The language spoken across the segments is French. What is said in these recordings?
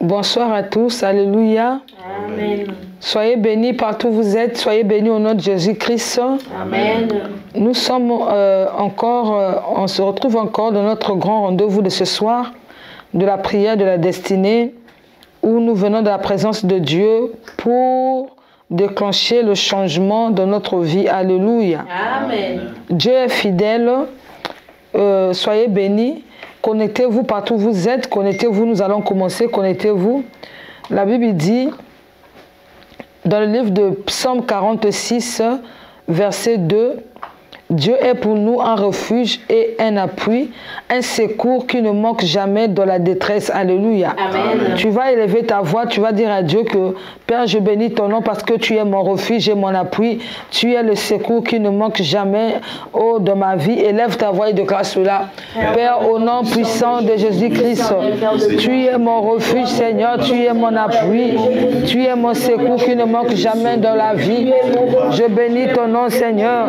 Bonsoir à tous, alléluia. Amen. Soyez bénis partout où vous êtes, soyez bénis au nom de Jésus-Christ. Amen. Nous sommes on se retrouve encore dans notre grand rendez-vous de ce soir, de la prière de la destinée, où nous venons de la présence de Dieu pour déclencher le changement de notre vie. Alléluia. Amen. Dieu est fidèle, soyez bénis. Connectez-vous partout où vous êtes, connectez-vous, nous allons commencer, connectez-vous. La Bible dit, dans le livre de Psaume 46, verset 2, Dieu est pour nous un refuge et un appui, un secours qui ne manque jamais dans la détresse. Alléluia. Amen. Tu vas élever ta voix, tu vas dire à Dieu que Père, je bénis ton nom parce que tu es mon refuge et mon appui. Tu es le secours qui ne manque jamais de ma vie. Élève ta voix et déclare cela. Père, au nom puissant de Jésus-Christ, tu es mon refuge, Seigneur, tu es mon appui. Tu es mon secours qui ne manque jamais dans la vie. Je bénis ton nom, Seigneur,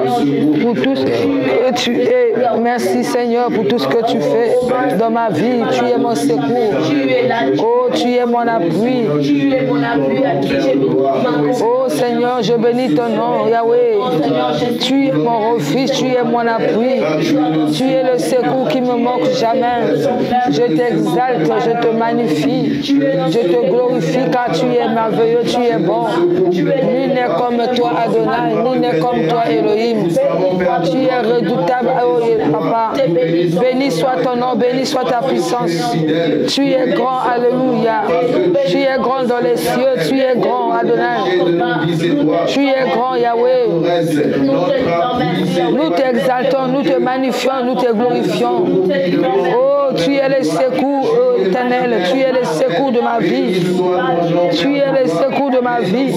pour tout ce que tu es. Merci, Seigneur, pour tout ce que tu fais dans ma vie. Tu es mon secours. Oh, tu es mon appui. Oh, Seigneur, je bénis ton nom, Yahweh. Tu es mon refuge, tu es mon appui. Tu es le secours qui me manque jamais. Je t'exalte, je te magnifie. Je te glorifie car tu es merveilleux, tu es bon. Nul n'est comme toi, Adonai. Nul n'est comme toi, Elohim. Tu es redoutable, oh Papa. Béni soit ton nom, béni soit ta puissance. Tu es grand, alléluia. Tu es grand dans les cieux, tu es grand, Adonai. Tu es grand, Yahweh. Nous t'exaltons, nous te magnifions, nous te glorifions. Oh, tu es le secours éternel, tu es le secours de ma vie. Tu es le secours de ma vie.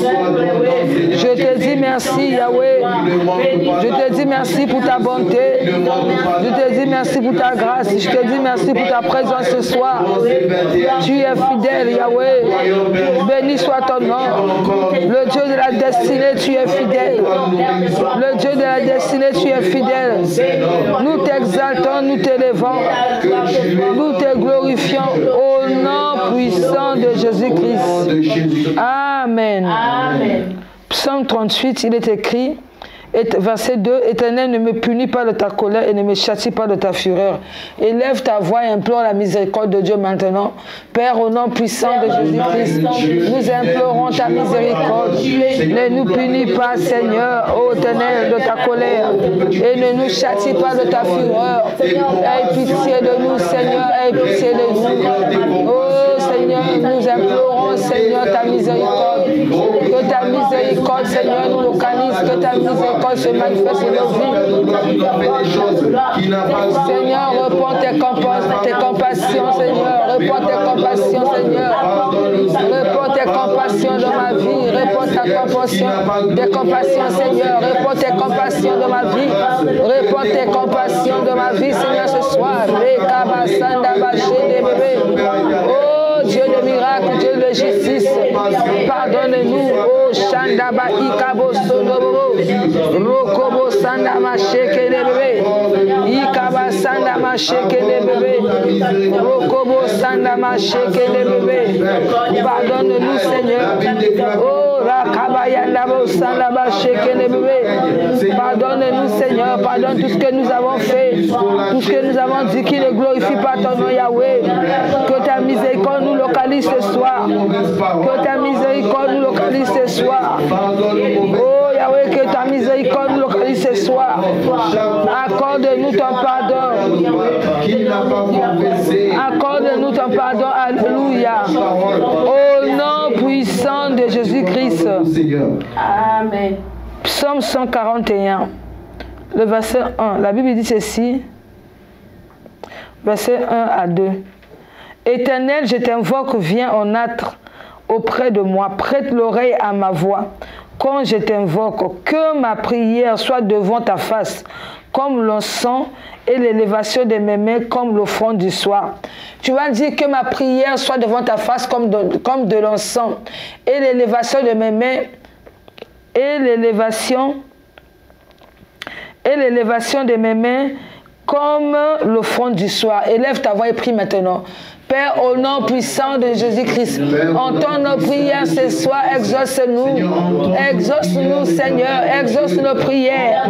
Je te dis merci, Yahweh. Je te dis merci pour ta bonté. Je te dis merci pour ta grâce. Je te dis merci pour ta présence ce soir. Tu es fidèle, Yahweh. Béni soit ton nom. Le Dieu de la destinée, tu es fidèle. Le Dieu de la destinée, tu es fidèle. Nous t'exaltons, nous t'élevons. Nous te glorifions au nom puissant de Jésus-Christ. Amen. Amen. Psaume 38, il est écrit, verset 2, « Éternel, ne me punis pas de ta colère et ne me châtie pas de ta fureur. Élève ta voix et implore la miséricorde de Dieu maintenant. Père, au nom puissant de Jésus-Christ, nous implorons ta miséricorde. Ne nous punis pas, Seigneur, ô Éternel, de ta colère et ne nous châtie pas de ta fureur. Aie pitié de nous, Seigneur, aie pitié de nous. Oh Seigneur, nous implorons, Seigneur, ta miséricorde. Que ta miséricorde, Seigneur, nous localise, que ta miséricorde se manifeste dans nos vies. Seigneur, réponds tes compassions, Seigneur. Réponds tes compassions, Seigneur. Réponds tes compassions dans ma vie. Réponds ta compassion, tes compassions, Seigneur. Réponds tes compassions de ma vie. Réponds tes compassions de ma vie, Seigneur, ce soir. Oh Dieu de miracles, Dieu de justice, pardonne-nous. Oh Shandaba Ikabo Sodobo, Rokobo Sandama Sheke de bébé, Ikaba Sandama Sheke de bébé, Rokobo Sandama Sheke de bébé. Pardonne-nous, Seigneur. Oh Rakabayandabo Sandama Sheke de bébé. Pardonne-nous, Seigneur. Pardonne tout ce que nous avons fait, tout ce que nous avons dit qui ne glorifie pas ton nom, Yahweh. Que ta miséricorde nous localise ce soir. Que ta miséricorde nous localise ce soir. Oh Yahweh, que ta miséricorde nous localise ce soir. Accorde-nous ton pardon. Accorde-nous ton pardon. Alléluia. Au nom puissant de Jésus-Christ. Amen. Psaume 141, le verset 1. La Bible dit ceci. Verset 1 à 2. Éternel, je t'invoque, viens en âtre auprès de moi. Prête l'oreille à ma voix. Quand je t'invoque, que ma prière soit devant ta face, comme l'encens et l'élévation de mes mains, comme l'offrande du soir. Tu vas dire que ma prière soit devant ta face comme de l'encens et l'élévation de mes mains et l'élévation de mes mains comme l'offrande du soir. Élève ta voix et prie maintenant. Père, au nom puissant de Jésus-Christ, entends nos prières ce soir, exauce-nous. Exauce-nous, Seigneur, exauce nos prières.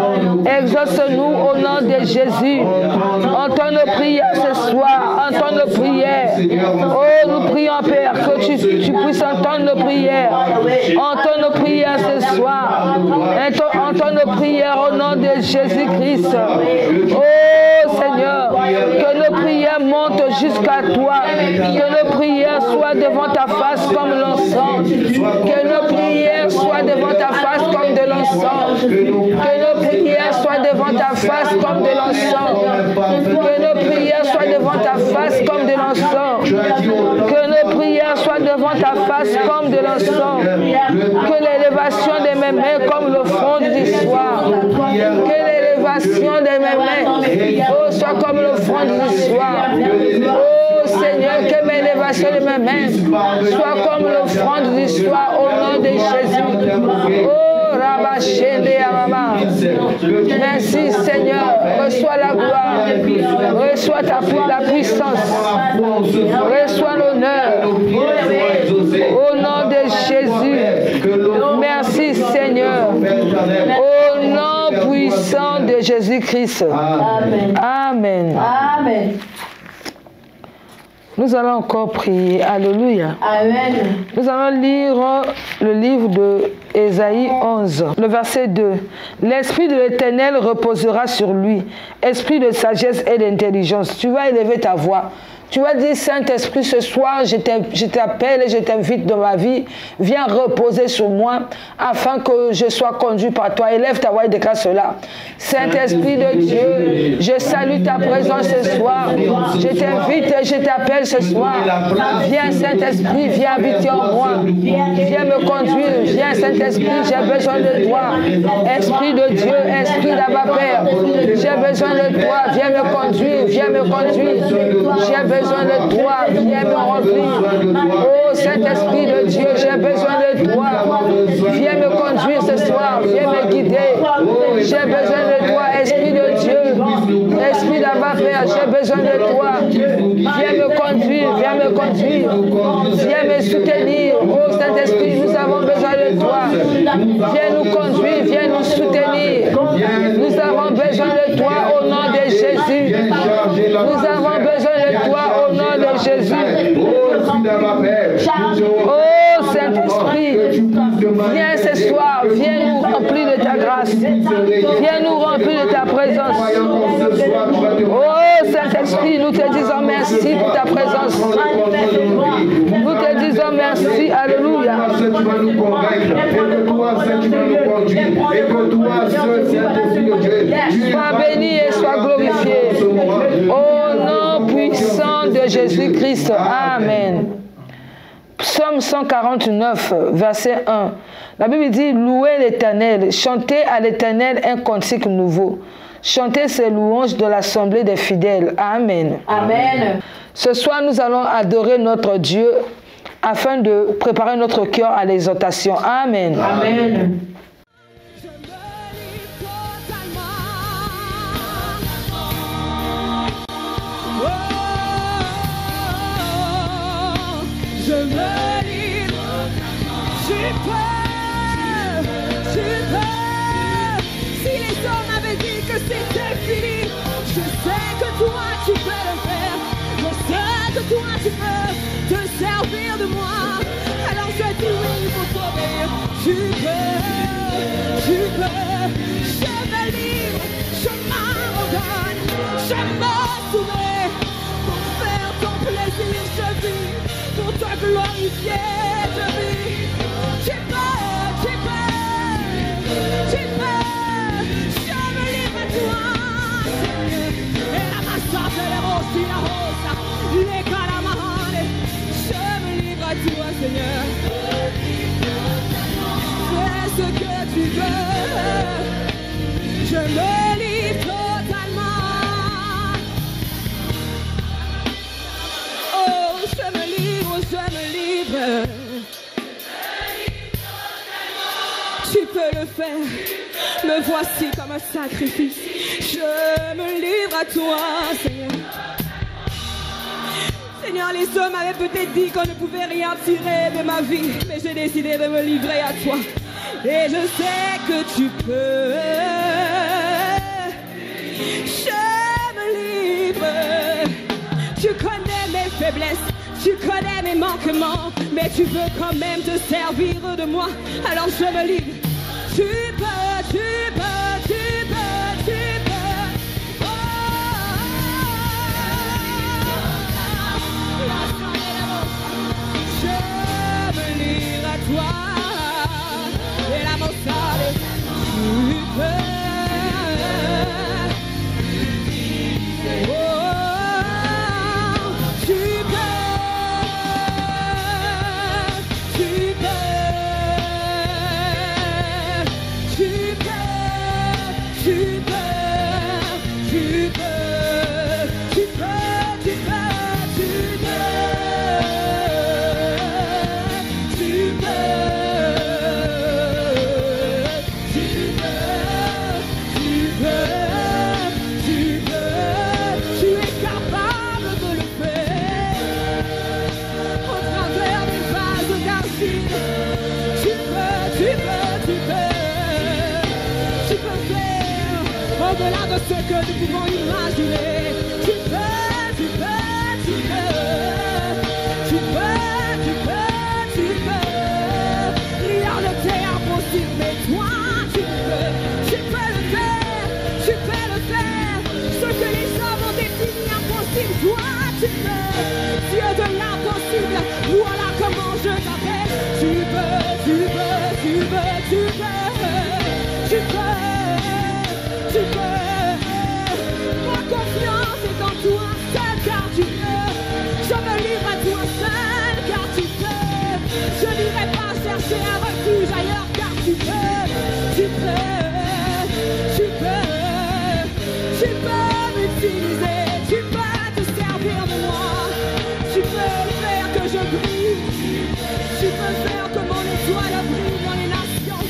Exauce-nous au nom de Jésus. Entends nos prières ce soir, entends nos prières. Oh, nous prions, Père, que tu puisses entendre nos prières. Entends nos prières ce soir. Entends nos prières au nom de Jésus-Christ. Oh, Seigneur, que nos prières montent jusqu'à toi. Que nos prières soient devant ta face comme l'encens. Que nos prières soient devant ta face comme de l'encens. Que nos prières soient devant ta face comme de l'encens. Que nos prières soient devant ta face comme de l'encens. Que nos prières soient devant ta face comme de l'encens. Que l'élévation de mes mains comme l'offrande du soir. Que l'élévation de mes mains soit comme l'offrande du soir. Oh Seigneur, que mes élévations de mes mains soient comme l'offrande du soir au nom de Jésus. Oh Rabachende Amama. Merci Seigneur. Reçois la gloire. Reçois la puissance. Reçois l'honneur. Au nom de Jésus. Merci Seigneur. Au nom puissant de Jésus-Christ. Amen. Amen. Nous allons encore prier. Alléluia. Amen. Nous allons lire le livre de Ésaïe 11, le verset 2. L'Esprit de l'Éternel reposera sur lui, esprit de sagesse et d'intelligence. Tu vas élever ta voix. Tu vas dire, Saint-Esprit, ce soir, je t'appelle et je t'invite dans ma vie. Viens reposer sur moi afin que je sois conduit par toi. Élève ta voix et déclare cela. Saint-Esprit de Dieu, je salue ta présence ce soir. Je t'invite et je t'appelle ce soir. Viens, Saint-Esprit, viens habiter en moi. Viens me conduire. Viens, Saint-Esprit, j'ai besoin de toi. Esprit de Dieu, Esprit d'Abba Père, j'ai besoin de toi. Viens me conduire, viens me conduire. J'ai besoin de toi, viens me remplir. Oh Saint-Esprit de Dieu, j'ai besoin de toi. Viens me conduire ce soir, viens me guider. J'ai besoin de toi, Esprit de Dieu. Esprit d'Abba Père, j'ai besoin de toi. Viens me conduire, viens me conduire. Viens me soutenir. Oh Saint-Esprit, nous avons besoin de toi. Viens nous conduire, viens nous soutenir. Nous avons besoin de toi au nom de Jésus. Nous avons besoin de toi au nom de Jésus. Oh Saint-Esprit, viens ce soir, viens nous remplir de ta grâce. Viens nous remplir de ta présence. Oh Saint-Esprit, nous te disons merci pour ta présence. Nous te disons merci, alléluia. Sois béni et sois glorifié. Au nom puissant de Jésus-Christ. Amen. Psaume 149, verset 1. La Bible dit, louez l'Éternel, chantez à l'Éternel un cantique nouveau. Chantez ses louanges de l'assemblée des fidèles. Amen. Amen. Ce soir, nous allons adorer notre Dieu afin de préparer notre cœur à l'exaltation. Amen. Amen. Je me livre, tu peux, si les hommes avaient dit que c'était fini, je sais que toi tu peux le faire, je sais que toi tu peux te servir de moi, alors je dis oui pour t'obéir, tu peux, je me livre, je m'abandonne, je me soumets, pour faire ton plaisir je vis. Pour toi glorifier, je vis. Tu peux, je me livre à toi, Seigneur. Et la masse de la rose, la rose, les calamars, je me livre à toi, Seigneur. Fais ce que tu veux, je me livre totalement. Oh, je me livre. Tu peux le faire, me voici comme un sacrifice. Je me livre à toi, Seigneur. Seigneur, les hommes m'avaient peut-être dit qu'on ne pouvait rien tirer de ma vie, mais j'ai décidé de me livrer à toi. Et je sais que tu peux. Je me livre. Tu connais mes faiblesses, tu connais mes manquements, mais tu veux quand même te servir de moi. Alors je me livre. Tu peux, tu peux, tu peux, tu peux. Oh, je me livre à toi. Et la mossade, tu peux. Oh, tu peux. Tu peux. Tu peux. Tu peux. Tu peux. Tu peux. Tu peux. Tu au-delà de ce que nous pouvons imaginer. Tu peux, tu peux, tu peux. Tu peux, tu peux, tu peux. Rien ne t'est impossible, mais toi, tu peux. Tu peux le faire, tu peux le faire. Ce que les hommes ont défini impossible, toi, tu peux. Dieu de l'impossible, voilà comment je t'appelle. Tu peux, tu peux, tu peux, tu peux. Tu peux. Tu peux, ma confiance est en toi seul car tu peux. Je me livre à toi seul car tu peux. Je n'irai pas chercher un refuge ailleurs car tu peux. Tu peux, tu peux, tu peux m'utiliser. Tu peux te servir de moi. Tu peux faire que je brille. Tu peux faire que mon étoile brille dans les nations.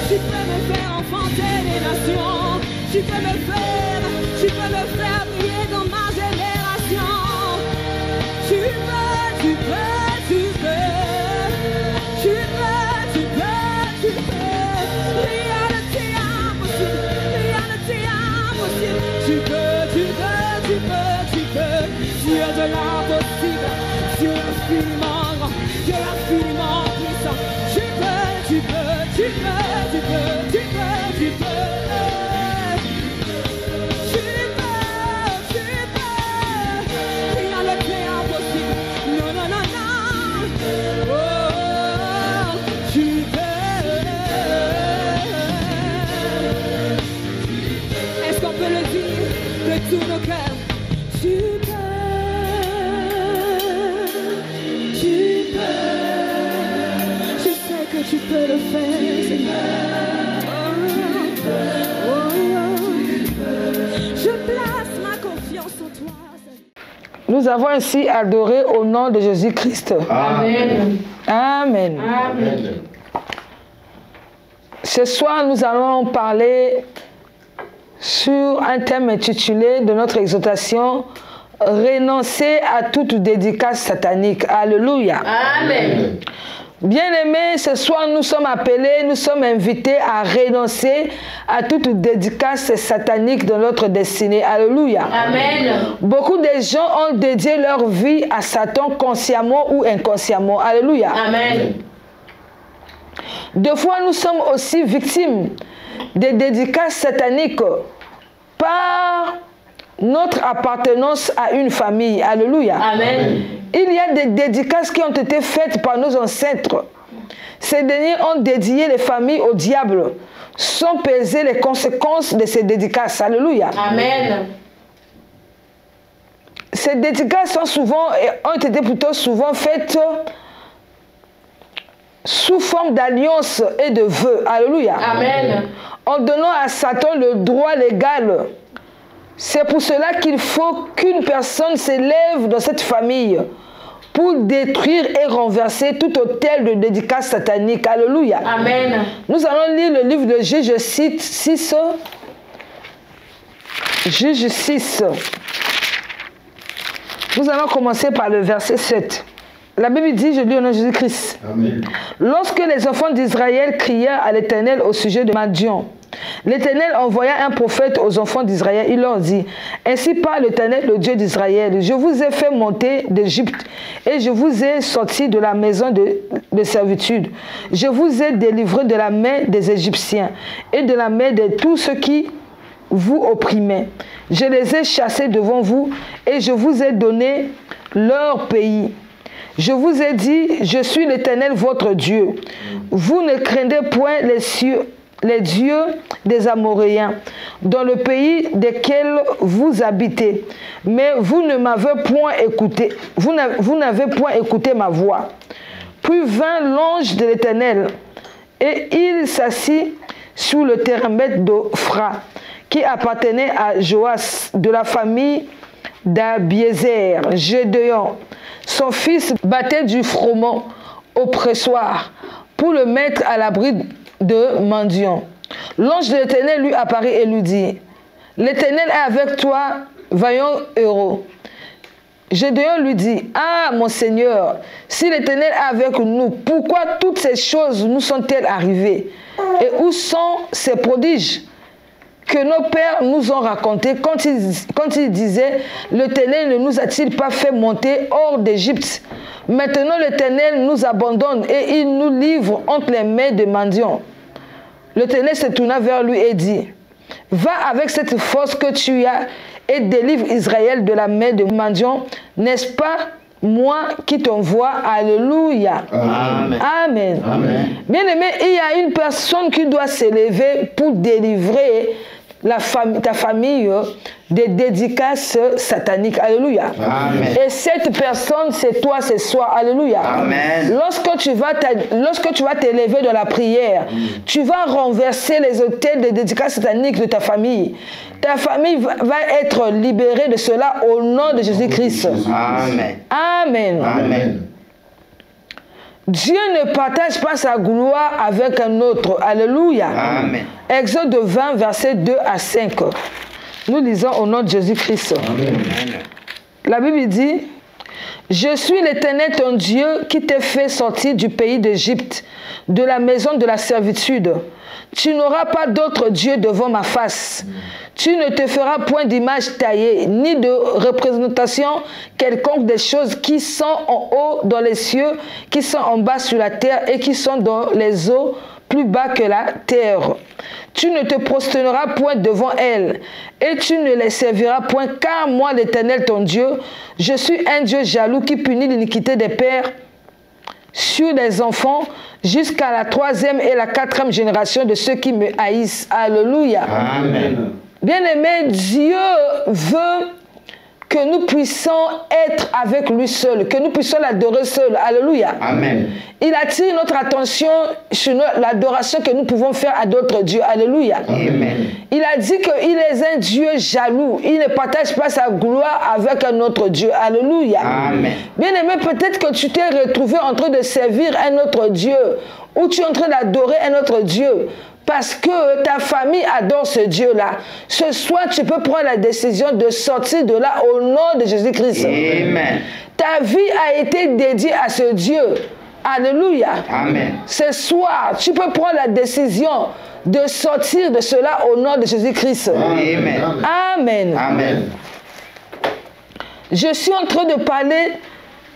Tu peux me faire enfanter les nations. Tu peux me faire briller dans ma génération. Tu peux, tu peux, tu peux. Tu peux, tu peux, tu peux. Rien ne t'est impossible, rien ne t'est impossible. Tu peux, tu peux, tu peux, tu peux. Dieu de l'impossible, Dieu infiniment grand, Dieu infiniment puissant. Tu peux, tu peux, tu peux, tu peux, tu peux, tu peux. Tout nos cœurs, tu peux, je sais que tu peux le faire, Seigneur. Je place ma confiance en toi. Nous avons ainsi adoré au nom de Jésus-Christ. Amen. Amen. Amen. Ce soir, nous allons parler sur un thème intitulé de notre exhortation, renoncer à toute dédicace satanique. Alléluia. Amen. Bien-aimés, ce soir nous sommes appelés, nous sommes invités à renoncer à toute dédicace satanique de notre destinée. Alléluia. Amen. Beaucoup de gens ont dédié leur vie à Satan consciemment ou inconsciemment. Alléluia. Amen. Deux fois, nous sommes aussi victimes des dédicaces sataniques par notre appartenance à une famille. Alléluia. Amen. Il y a des dédicaces qui ont été faites par nos ancêtres. Ces derniers ont dédié les familles au diable sans peser les conséquences de ces dédicaces. Alléluia. Amen. Ces dédicaces ont été plutôt souvent faites sous forme d'alliance et de vœux. Alléluia. Amen. En donnant à Satan le droit légal. C'est pour cela qu'il faut qu'une personne s'élève dans cette famille pour détruire et renverser tout autel de dédicace satanique. Alléluia. Amen. Nous allons lire le livre de Juge 6. Juge 6. Nous allons commencer par le verset 7. La Bible dit, je lis au nom de Jésus-Christ. Amen. Lorsque les enfants d'Israël crièrent à l'Éternel au sujet de Madian, l'Éternel envoya un prophète aux enfants d'Israël. Il leur dit, ainsi parle l'Éternel, le Dieu d'Israël. Je vous ai fait monter d'Égypte et je vous ai sorti de la maison de servitude. Je vous ai délivré de la main des Égyptiens et de la main de tous ceux qui vous opprimaient. Je les ai chassés devant vous et je vous ai donné leur pays. Je vous ai dit, je suis l'Éternel votre Dieu. Vous ne craignez point les dieux des Amoréens, dans le pays desquels vous habitez. Mais vous ne m'avez point écouté. Vous n'avez point écouté ma voix. Puis vint l'ange de l'Éternel, et il s'assit sous le térmètre d'Ophra, qui appartenait à Joas, de la famille d'Abiézer. Gédéon, son fils, battait du froment au pressoir pour le mettre à l'abri de mendiants. L'ange de l'Éternel lui apparut et lui dit, l'Éternel est avec toi, vaillant héros. Gédéon lui dit, ah mon Seigneur, si l'Éternel est avec nous, pourquoi toutes ces choses nous sont-elles arrivées? Et où sont ces prodiges que nos pères nous ont racontés quand ils disaient, l'Éternel ne nous a-t-il pas fait monter hors d'Égypte? Maintenant l'Éternel nous abandonne et il nous livre entre les mains de mendiants. L'Éternel se tourna vers lui et dit, va avec cette force que tu as et délivre Israël de la main de mendiants. N'est-ce pas moi qui t'envoie? Alléluia. Amen. Amen. Amen. Bien-aimé, il y a une personne qui doit s'élever pour délivrer ta famille des dédicaces sataniques. Alléluia. Amen. Et cette personne, c'est toi ce soir. Alléluia. Amen. Lorsque tu vas t'élever dans la prière, tu vas renverser les autels de dédicaces sataniques de ta famille. Ta famille va être libérée de cela au nom de Jésus-Christ. Amen. Amen. Amen. Dieu ne partage pas sa gloire avec un autre. Alléluia. Amen. Exode 20, versets 2 à 5. Nous lisons au nom de Jésus-Christ. Amen. La Bible dit, je suis l'Éternel ton Dieu qui t'ai fait sortir du pays d'Égypte, de la maison de la servitude. Tu n'auras pas d'autre Dieu devant ma face. Tu ne te feras point d'image taillée, ni de représentation quelconque des choses qui sont en haut dans les cieux, qui sont en bas sur la terre et qui sont dans les eaux plus bas que la terre. Tu ne te prosterneras point devant elles, et tu ne les serviras point, car moi, l'Éternel ton Dieu, je suis un Dieu jaloux qui punit l'iniquité des pères sur les enfants jusqu'à la 3e et la 4e génération de ceux qui me haïssent. Alléluia. Amen. Bien-aimé, Dieu veut que nous puissions être avec lui seul, que nous puissions l'adorer seul. Alléluia. Amen. Il attire notre attention sur l'adoration que nous pouvons faire à d'autres dieux. Alléluia. Amen. Il a dit qu'il est un Dieu jaloux. Il ne partage pas sa gloire avec un autre Dieu. Alléluia. Amen. Bien-aimé, peut-être que tu t'es retrouvé en train de servir un autre Dieu, ou tu es en train d'adorer un autre Dieu, parce que ta famille adore ce Dieu-là. Ce soir, tu peux prendre la décision de sortir de là au nom de Jésus-Christ. Amen. Ta vie a été dédiée à ce Dieu. Alléluia. Amen. Ce soir, tu peux prendre la décision de sortir de cela au nom de Jésus-Christ. Amen. Amen. Amen. Je suis en train de parler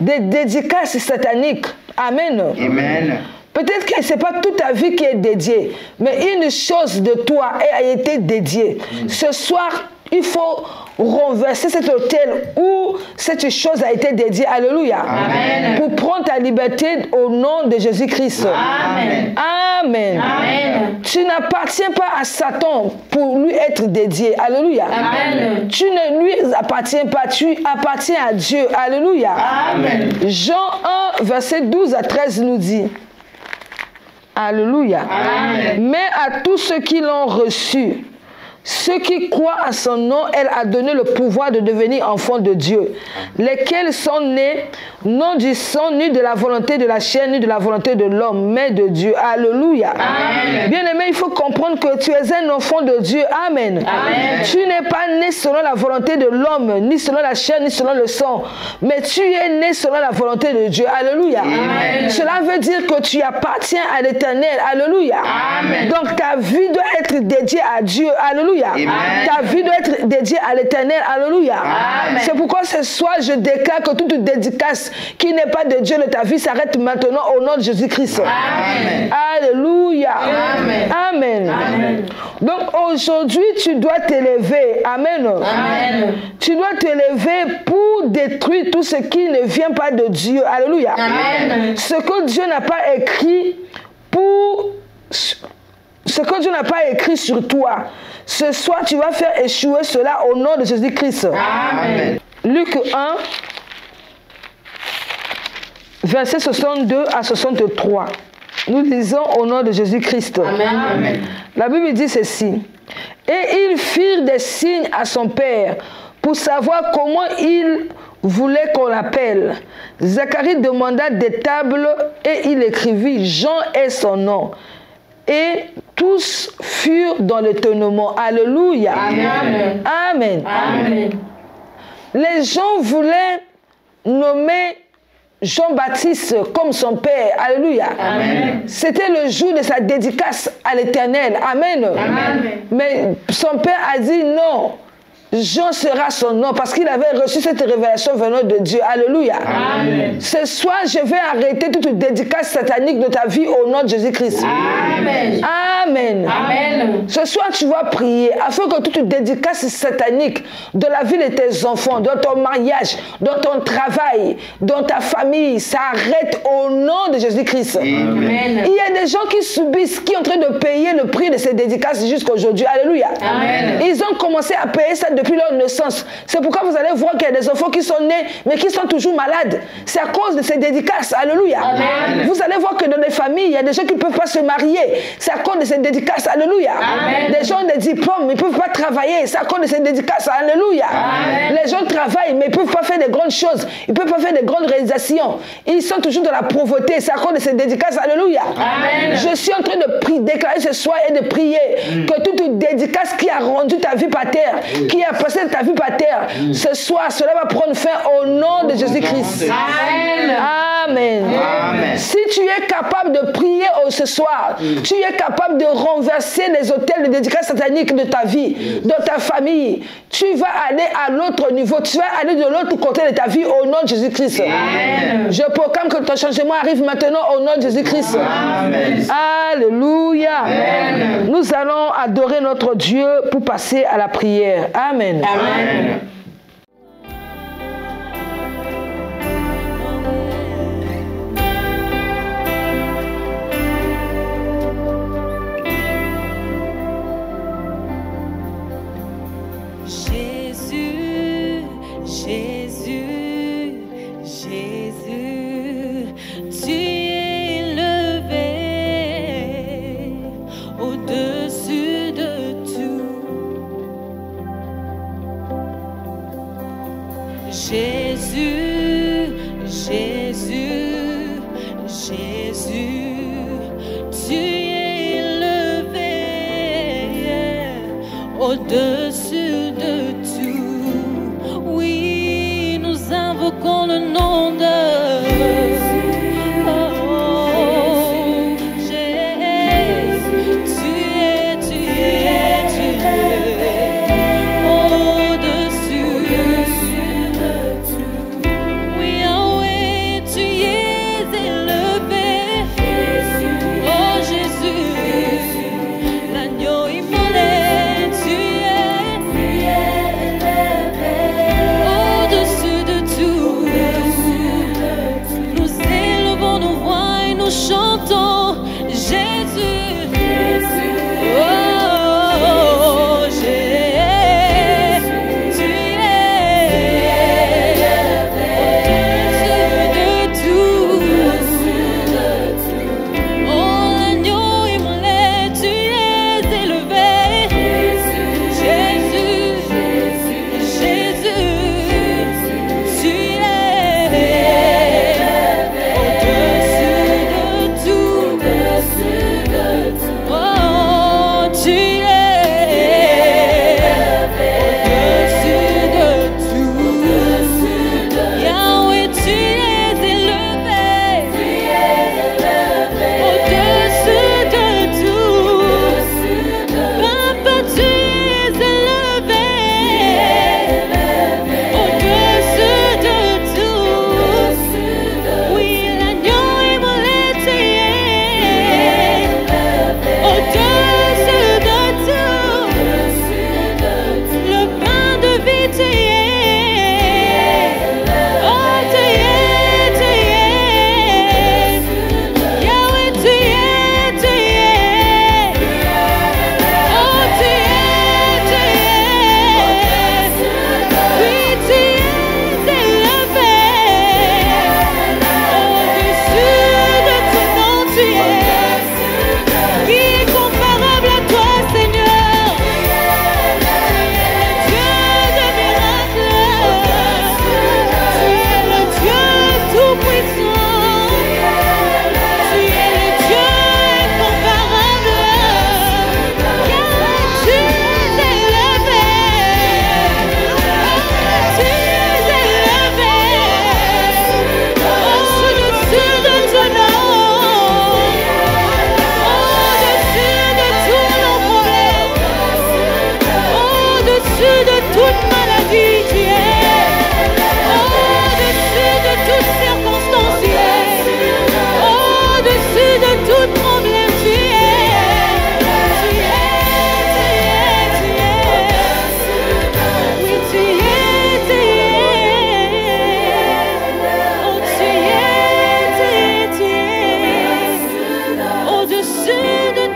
des dédicaces sataniques. Amen. Amen. Peut-être que ce n'est pas toute ta vie qui est dédiée, mais une chose de toi a été dédiée. Ce soir, il faut renverser cet autel où cette chose a été dédiée. Alléluia. Amen. Pour prendre ta liberté au nom de Jésus-Christ. Amen. Amen. Amen. Tu n'appartiens pas à Satan pour lui être dédié. Alléluia. Amen. Tu ne lui appartiens pas, tu appartiens à Dieu. Alléluia. Amen. Jean 1, verset 12 à 13 nous dit, Alléluia. Amen. Mais à tous ceux qui l'ont reçu, Ceux qui croient à son nom, elle a donné le pouvoir de devenir enfants de Dieu, lesquels sont nés non du sang, ni de la volonté de la chair, ni de la volonté de l'homme, mais de Dieu. Alléluia. Bien-aimé, il faut comprendre que tu es un enfant de Dieu. Amen. Amen. Tu n'es pas né selon la volonté de l'homme, ni selon la chair, ni selon le sang, mais tu es né selon la volonté de Dieu. Alléluia. Amen. Cela veut dire que tu appartiens à l'Éternel. Alléluia. Amen. Donc ta vie doit être dédiée à Dieu. Alléluia. Amen. Ta vie doit être dédiée à l'Éternel. Alléluia. C'est pourquoi ce soir je déclare que toute dédicace qui n'est pas de Dieu de ta vie s'arrête maintenant au nom de Jésus-Christ. Amen. Alléluia. Amen. Amen. Amen. Donc aujourd'hui tu dois t'élever. Amen. Amen. Tu dois t'élever pour détruire tout ce qui ne vient pas de Dieu. Alléluia. Amen. Ce que Dieu n'a pas écrit sur toi. Ce soir, tu vas faire échouer cela au nom de Jésus-Christ. Amen. Luc 1, versets 62 à 63. Nous lisons au nom de Jésus-Christ. Amen. La Bible dit ceci. Et ils firent des signes à son père pour savoir comment il voulait qu'on l'appelle. Zacharie demanda des tables et il écrivit Jean est son nom. Et tous furent dans l'étonnement. Alléluia. Amen. Amen. Amen. Les gens voulaient nommer Jean-Baptiste comme son père. Alléluia. C'était le jour de sa dédicace à l'Éternel. Amen. Amen. Mais son père a dit non. Jean sera son nom parce qu'il avait reçu cette révélation venant de Dieu. Alléluia. Amen. Ce soir, je vais arrêter toute dédicace satanique de ta vie au nom de Jésus-Christ. Amen. Amen. Amen. Ce soir, tu vas prier afin que toute dédicace satanique de la vie de tes enfants, dans ton mariage, dans ton travail, dans ta famille, s'arrête au nom de Jésus-Christ. Amen. Il y a des gens qui subissent, qui sont en train de payer le prix de ces dédicaces jusqu'à aujourd'hui. Alléluia. Amen. Ils ont commencé à payer ça depuis leur naissance. C'est pourquoi vous allez voir qu'il y a des enfants qui sont nés, mais qui sont toujours malades. C'est à cause de ces dédicaces. Alléluia. Amen. Vous allez voir que dans les familles, il y a des gens qui ne peuvent pas se marier. C'est à cause de ces dédicaces. Alléluia. Amen. Des gens ont des diplômes, ils ne peuvent pas travailler. C'est à cause de ces dédicaces. Alléluia. Amen. Les gens travaillent, mais ils ne peuvent pas faire des grandes choses. Ils ne peuvent pas faire des grandes réalisations. Ils sont toujours dans la pauvreté. C'est à cause de ces dédicaces. Alléluia. Amen. Je suis en train de déclarer ce soir et de prier que toute dédicace qui a rendu ta vie par terre, qui a passé ta vie par terre, ce soir, cela va prendre fin au nom de Jésus-Christ. Amen. Amen. Amen. Si tu es capable de prier ce soir, tu es capable de renverser les autels de dédicace satanique de ta vie, de ta famille, tu vas aller à l'autre niveau, tu vas aller de l'autre côté de ta vie au nom de Jésus-Christ. Je proclame que ton changement arrive maintenant au nom de Jésus-Christ. Alléluia. Amen. Nous allons adorer notre Dieu pour passer à la prière. Amen. Amen. Au-dessus de tout, oui, nous invoquons le nom de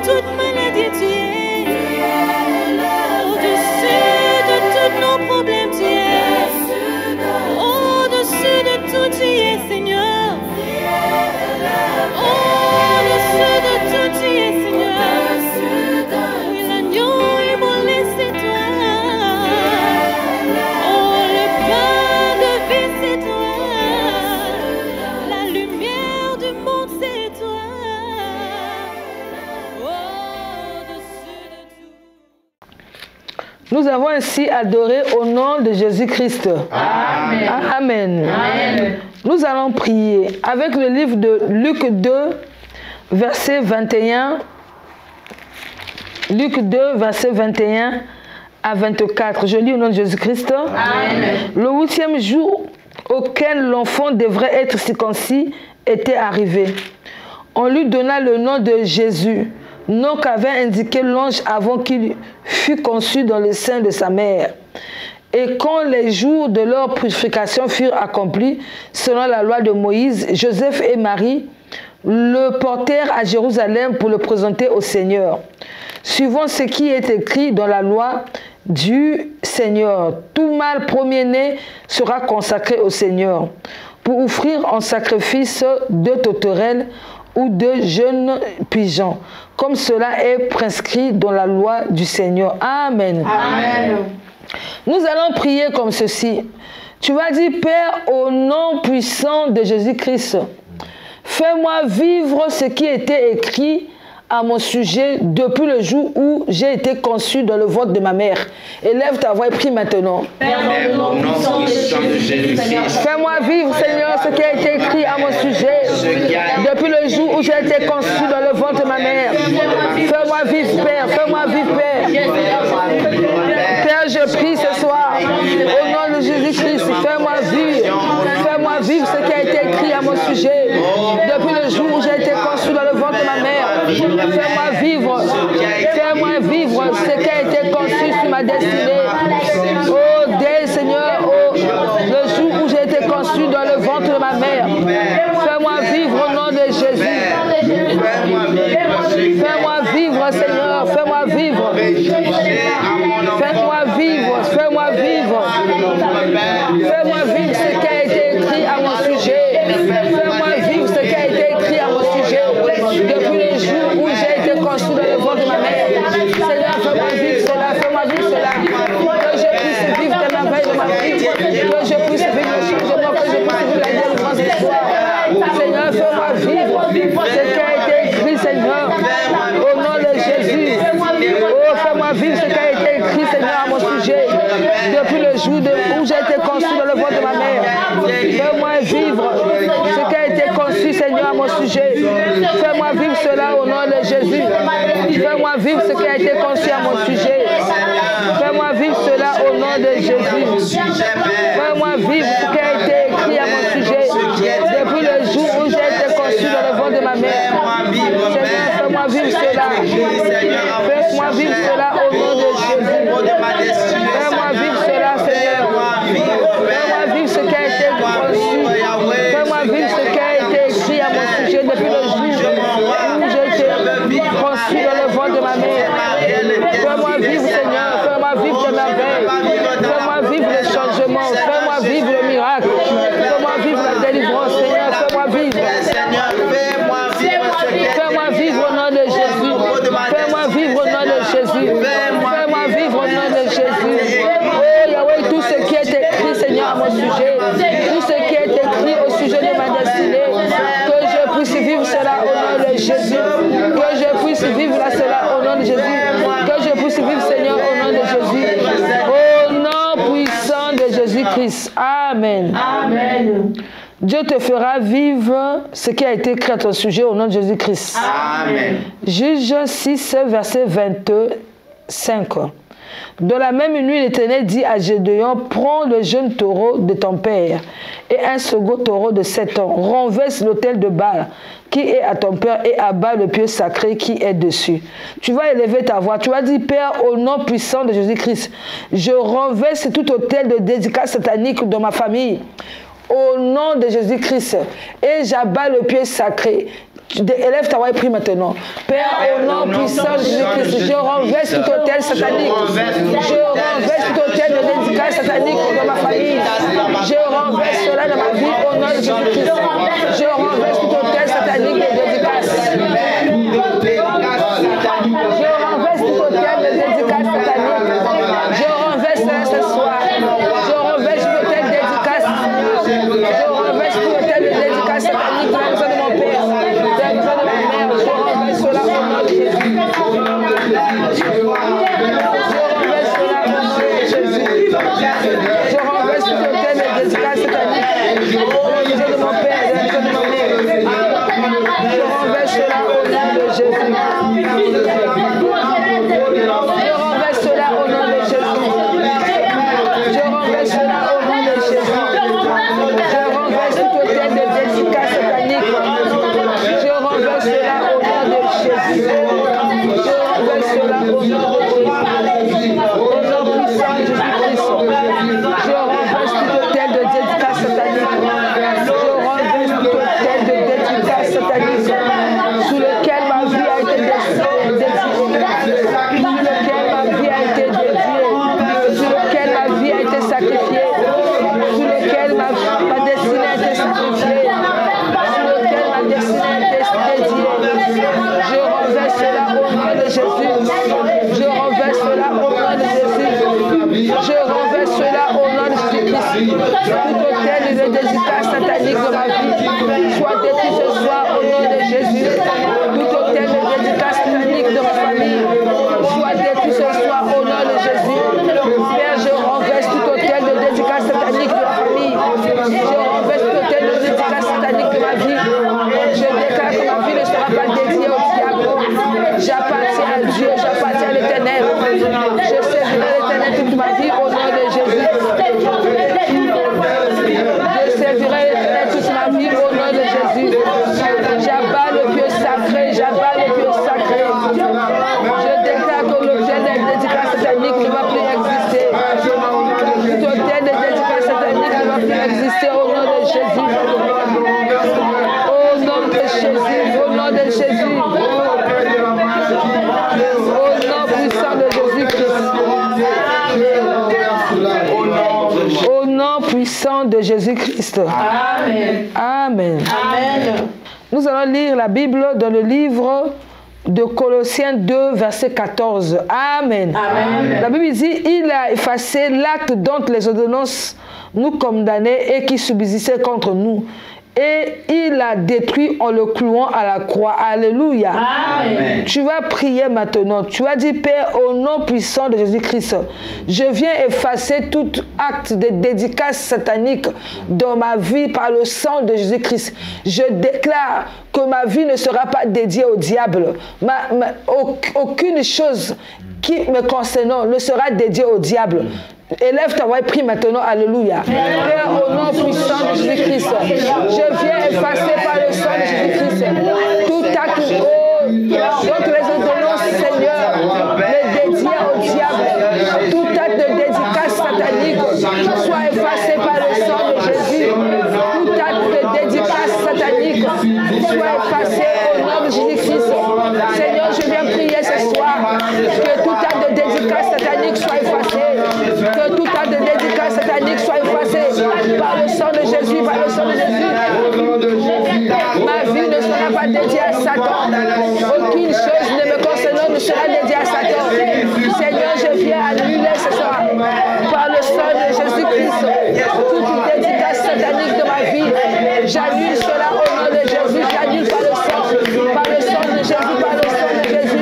toute maladie, tu es là. Au-dessus de tous nos problèmes, tu es. Au-dessus de tout, tu es, Seigneur. Au-dessus de tout, tu es, Seigneur. Oui, l'agneau immolé, c'est toi. Oh, le pain de vie, c'est toi. La lumière du monde, c'est toi. Au-dessus de tout. Nous avons ainsi adoré au nom de Jésus-Christ. Amen. Amen. Amen. Nous allons prier avec le livre de Luc 2, verset 21. Luc 2, verset 21 à 24. Je lis au nom de Jésus-Christ. Amen. Le 8e jour auquel l'enfant devrait être circoncis était arrivé. On lui donna le nom de Jésus, nom qu'avait indiqué l'ange avant qu'il fût conçu dans le sein de sa mère. Et quand les jours de leur purification furent accomplis, selon la loi de Moïse, Joseph et Marie le portèrent à Jérusalem pour le présenter au Seigneur. Suivant ce qui est écrit dans la loi du Seigneur, tout mâle premier-né sera consacré au Seigneur, pour offrir en sacrifice 2 tourterelles ou 2 jeunes pigeons, comme cela est prescrit dans la loi du Seigneur. Amen. Amen. Nous allons prier comme ceci. Tu vas dire, Père, au nom puissant de Jésus-Christ, fais-moi vivre ce qui était écrit à mon sujet depuis le jour où j'ai été conçu dans le ventre de ma mère. Élève ta voix et prie maintenant. Père, au nom puissant de Jésus-Christ, Fais-moi vivre, Seigneur, ce qui a été écrit à mon sujet depuis le jour où j'ai été conçu dans le ventre de ma mère. Fais-moi vivre, Père. Fais-moi vivre, Père. Père, je prie ce soir, au nom de Jésus-Christ, fais-moi vivre ce qui a été écrit à mon sujet depuis le jour où j'ai été conçu dans le ventre de ma mère. Fais-moi vivre ce qui a été conçu sur ma destinée. Oh, dès Seigneur, oh, le jour où j'ai été conçu dans le ventre de ma mère. Fais-moi vivre au nom de Jésus. Fais-moi vivre, Seigneur, fais-moi vivre. Fais-moi vivre, fais-moi vivre. Fais-moi vivre ce qui a été écrit à mon sujet. Fais-moi vivre ce qui a été écrit à mon sujet. Depuis le jour où j'ai été conçu dans le ventre de ma mère. Seigneur, fais-moi vivre cela, fais-moi vivre cela. Que je puisse vivre tes merveilles de ma vie. Que je puisse vivre le changement, que je puisse vivre la délivrance de toi. Seigneur, fais-moi vivre ce qui a été écrit, Seigneur, au nom de Jésus. Oh, fais-moi vivre ce qui a été écrit, Seigneur, à mon sujet. Depuis le jour où j'ai été conçu dans le ventre de ma mère. Fais-moi vivre ce qui a été conçu, Seigneur, à mon sujet. Fais-moi vivre cela au nom de Jésus. Fais-moi vivre ce qui a été conçu à mon sujet. Fais-moi vivre cela au nom de Jésus. Fais-moi vivre ce qui a été écrit à mon sujet. Depuis le jour où j'ai été conçu dans le ventre de ma mère. Seigneur, fais-moi vivre cela. Fais-moi vivre cela au nom de Jésus. Fais-moi vivre cela, Seigneur. Fais-moi vivre ce qui a été conçu. Fais-moi vivre ce qui a été écrit à mon sujet depuis le jour où j'ai été conçu dans le ventre de ma mère. Fais-moi vivre, Seigneur. Fais-moi vivre tes merveilles. Fais-moi vivre le changement. Fais-moi vivre le miracle. Fais-moi vivre la délivrance, Seigneur. Fais-moi vivre. Fais-moi vivre au nom de Jésus. Fais-moi vivre au nom de Jésus. Fais-moi vivre au nom de Jésus. Oh Yahweh, tout ce qui est écrit, Seigneur, à mon sujet, tout ce qui est écrit au sujet de ma destinée, que je puisse vivre cela au nom de Jésus. Que je puisse vivre cela au nom de Jésus. Que je puisse vivre, Seigneur, au nom de Jésus. Au nom puissant de Jésus-Christ. Amen. Amen. Dieu te fera vivre ce qui a été écrit à ton sujet au nom de Jésus-Christ. Amen. Juge 6, verset 25. Dans la même nuit, l'Éternel dit à Gédéon, prends le jeune taureau de ton père et un second taureau de 7 ans. Renverse l'autel de Baal qui est à ton père et abat le pieu sacré qui est dessus. Tu vas élever ta voix. Tu vas dire, Père, au nom puissant de Jésus-Christ, je renverse tout autel de dédicace satanique dans ma famille. Au nom de Jésus-Christ. Et j'abats le pieu sacré Élève ta voix et prie maintenant. Père, au nom puissant de Jésus-Christ, je renverse tout hôtel satanique. Je renverse tout hôtel de dédicace satanique dans ma famille. Je renverse cela dans ma vie au nom de Jésus-Christ. Je renverse tout hôtel satanique de dédicace. Je renverse tout hôtel de dédicace satanique. Je renverse cela ce soir. Je renverse tout hôtel de dédicace. Je renverse tout hôtel de dédicace satanique dans la maison de mon père. Dans la maison de ma mère. Je renverse cela au nom de Jésus. Je renverse cela au nom de Jésus. Je renverse tout hôtel de dédicace satanique dans la maison de mon père. Dans la maison de ma mère. Je renverse cela au nom de Jésus. Je renverse cela au nom de Jésus. Je renverse cela au nom de Jésus. Je renverse tout hôtel de dédicace satanique. Je renverse cela au nom de Jésus. Je renverse cela au nom de Jésus. Au nom puissant de Jésus-Christ. Je renverse tout hôtel de dédicace satanique. Je renverse tout hôtel de dédicace satanique sous lequel ma vie a été dédiée, sous lequel ma vie a été dédiée, sous lequel ma vie a été sacrifiée, sous lequel ma destinée a été sacrifiée, sous lequel ma destinée a été dédiée. Je renverse cela au nom de Jésus. Je renverse cela au nom de Jésus. Je renverse cela au nom de Jésus-Christ. Tout hôtel de dédicace satanique de ma vie soit détruit ce soir au nom de Jésus. Tout hôtel de dédicace satanique de ma famille soit détruit ce soir au nom de Jésus. Père, je renverse tout hôtel de dédicace satanique de ma famille. Je renverse tout hôtel de dédicace satanique de ma vie. Je déclare que ma vie ne sera pas dédiée au diable. J'appartiens à Dieu, j'appartiens à l'Éternel. Je servirai l'Éternel toute ma vie au nom de Jésus. Je servirai l'Éternel toute ma vie au nom de Jésus. J'abats le pieu sacré, j'abats le pieu sacré. Je déclare que l'objet de dédicace satanique ne va plus exister. Tout hôtel de dédicace satanique ne va plus exister au nom de Jésus. Au nom de Jésus, au nom de Jésus. Au nom puissant de Jésus-Christ. Au nom puissant de Jésus-Christ. Amen. Amen. Amen. Nous allons lire la Bible dans le livre de Colossiens 2, verset 14. Amen. Amen. La Bible dit, il a effacé l'acte dont les ordonnances nous condamnaient et qui subsistait contre nous. Et il a détruit en le clouant à la croix. Alléluia. Amen. Tu vas prier maintenant. Tu as dit, Père, au nom puissant de Jésus-Christ, je viens effacer tout acte de dédicace satanique dans ma vie par le sang de Jésus-Christ. Je déclare que ma vie ne sera pas dédiée au diable. Aucune chose qui me concernant ne sera dédiée au diable. Élève ta voix et prie maintenant, alléluia. Père, au nom puissant de Jésus-Christ, je viens effacer par le sang de Jésus-Christ tout acte donc les ordonnances, Seigneur, les dédiés au diable, tout acte de dédicace satanique soit effacé par le sang de Jésus. Tout acte de dédicace satanique soit effacé au nom de Jésus-Christ. Seigneur, je viens prier ce soir que tout acte de dédicace satanique soit effacé. Que tout acte de dédicace satanique soit effacé par le sang de Jésus, par le sang de Jésus. Ma vie ne sera pas dédiée à Satan. Aucune chose ne me concernant ne sera dédiée à Satan. Seigneur, je viens annuler ce soir par le sang de Jésus-Christ toute dédicace satanique de ma vie. J'annule cela au nom de Jésus. J'annule par le sang de Jésus, par le sang de Jésus.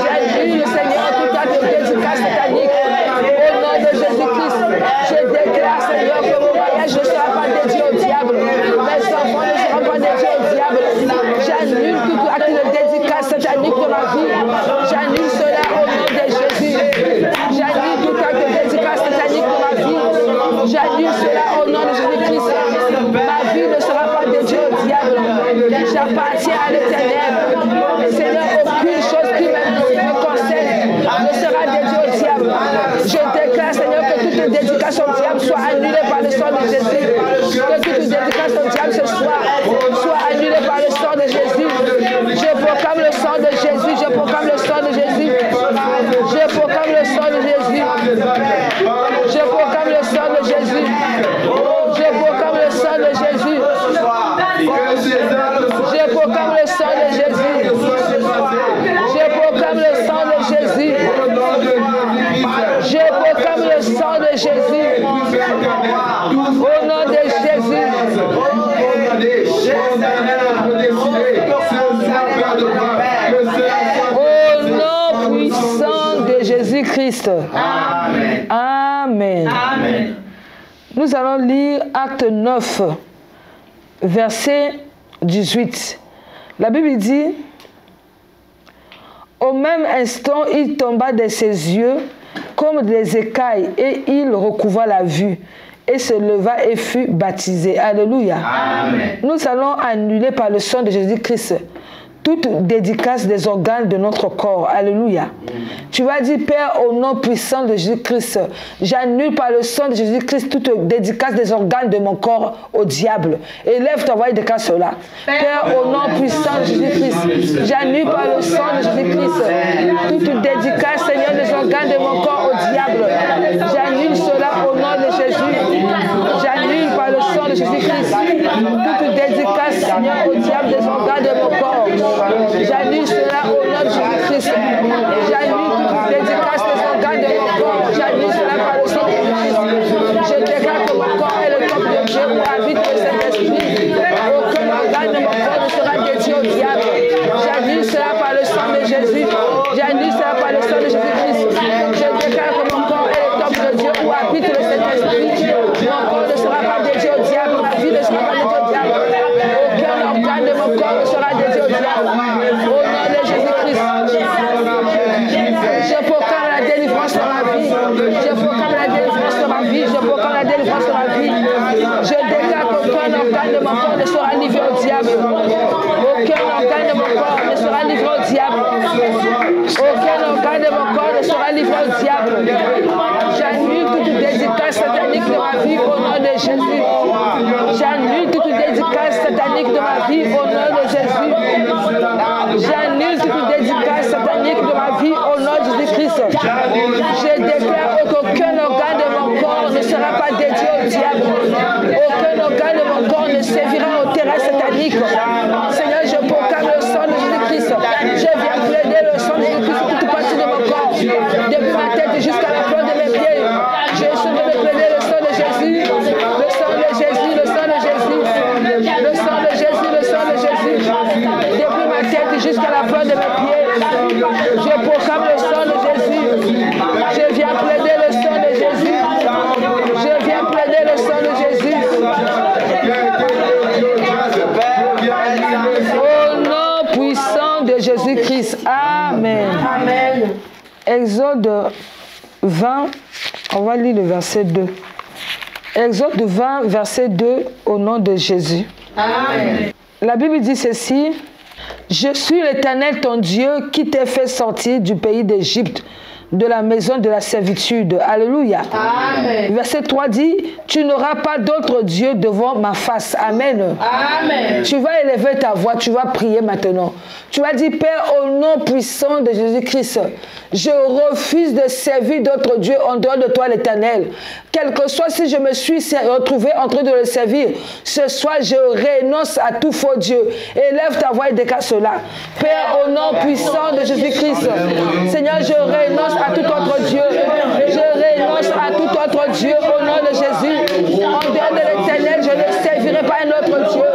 J'annule, Seigneur, tout acte de dédicace satanique. Jésus-Christ, je déclare, Seigneur, que mon mariage ne sera pas dédié au diable. Mes enfants ne seront pas dédiés au diable. J'annule tout acte de dédicace satanique de ma vie. J'annule cela au nom de Jésus. J'annule tout acte de dédicace satanique de ma vie. J'annule cela au nom de Jésus-Christ. Ma vie ne sera pas dédiée au diable. J'appartiens à l'Éternel. Seigneur, aucune chose qui me concerne ne sera dédiée au diable. Je déclare, Seigneur, que toute dédication au diable soit annulée par le sang de Jésus. Que toute dédication au diable ce soir soit annulée par le sang de Jésus. Jésus-Christ. Amen. Amen. Amen. Nous allons lire Acte 9, verset 18. La Bible dit, au même instant, il tomba de ses yeux comme des écailles et il recouvra la vue et se leva et fut baptisé. Alléluia. Amen. Nous allons annuler par le sang de Jésus-Christ toute dédicace des organes de notre corps. Alléluia. Tu vas dire, Père, au nom puissant de Jésus-Christ, j'annule par le sang de Jésus-Christ toute dédicace des organes de mon corps au diable. Élève ta voix et déclare cela. Père, au nom puissant de Jésus-Christ, j'annule par le sang de Jésus-Christ toute dédicace, Seigneur, des organes de mon corps au diable. J'annule cela au nom de Jésus. J'annule par le sang de Jésus-Christ toute dédicace, Seigneur, au diable des organes de mon corps. J'annule cela au nom de Jésus-Christ. J'annule toute dédicace des organes de mon corps. J'annule cela par le sang de Jésus-Christ. Je déclare que mon corps est le temple de Dieu où habite le Saint-Esprit. Aucun organe de mon corps ne sera dédié au diable. J'annule cela par le sang de Jésus. J'annule cela par le sang de Jésus-Christ. Je déclare que mon corps est le temple de Dieu où habite le Saint-Esprit. Mon corps ne sera pas dédié au diable. Ma vie ne sera pas dédiée au diable. Aucun organe de mon corps ne sera dédié au diable. Au nom de Jésus-Christ. Je proclame la délivrance dans ma vie. Je proclame la délivrance dans ma vie. Je proclame la délivrance dans ma vie. Je déclare qu'aucun organe de mon corps ne sera livré au diable. Aucun organe de mon corps ne sera livré au diable. Aucun organe de mon corps ne sera livré au diable. J'annule toute dédicace satanique de ma vie au nom de Jésus. J'annule toute dédicace satanique de ma vie au nom de Jésus. J'annule toute dédicace satanique de ma vie au nom de Jésus-Christ. Je déclare qu'aucun organe de mon corps ne sera pas dédié au diable. Aucun organe de mon corps ne servira au terrain satanique. Seigneur, je proclame le sang de Jésus-Christ. Je viens plaider le sang de Jésus-Christ sur toute partie de mon corps. Depuis ma tête jusqu'à la plante de mes pieds. Je suis de plaider le sang de Jésus. Le sang de Jésus, le sang de Jésus. Le sang de Jésus, le sang de Jésus. Depuis ma tête jusqu'à la plante de mes pieds. Je proclame le sang de Jésus. Je viens plaider le sang de Jésus. Je viens plaider le sang de Jésus. Au nom puissant de Jésus-Christ. Amen. Amen. Exode 20, on va lire le verset 2. Exode 20, verset 2, au nom de Jésus. Amen. La Bible dit ceci. Je suis l'Éternel ton Dieu qui t'ai fait sortir du pays d'Égypte, de la maison de la servitude. Alléluia. Amen. Verset 3 dit, tu n'auras pas d'autre Dieu devant ma face. Amen. Amen. Tu vas élever ta voix, tu vas prier maintenant. Tu vas dire, Père, au nom puissant de Jésus-Christ, je refuse de servir d'autres dieux en dehors de toi, l'Éternel. Quel que soit si je me suis retrouvé en train de le servir, ce soir, je renonce à tout faux Dieu. Élève ta voix et déclare cela. Père, au nom puissant de Jésus-Christ, Seigneur, je renonce à tout autre Dieu. Je renonce à tout autre Dieu au nom de Jésus. En dehors de l'Éternel, je ne servirai pas un autre Dieu.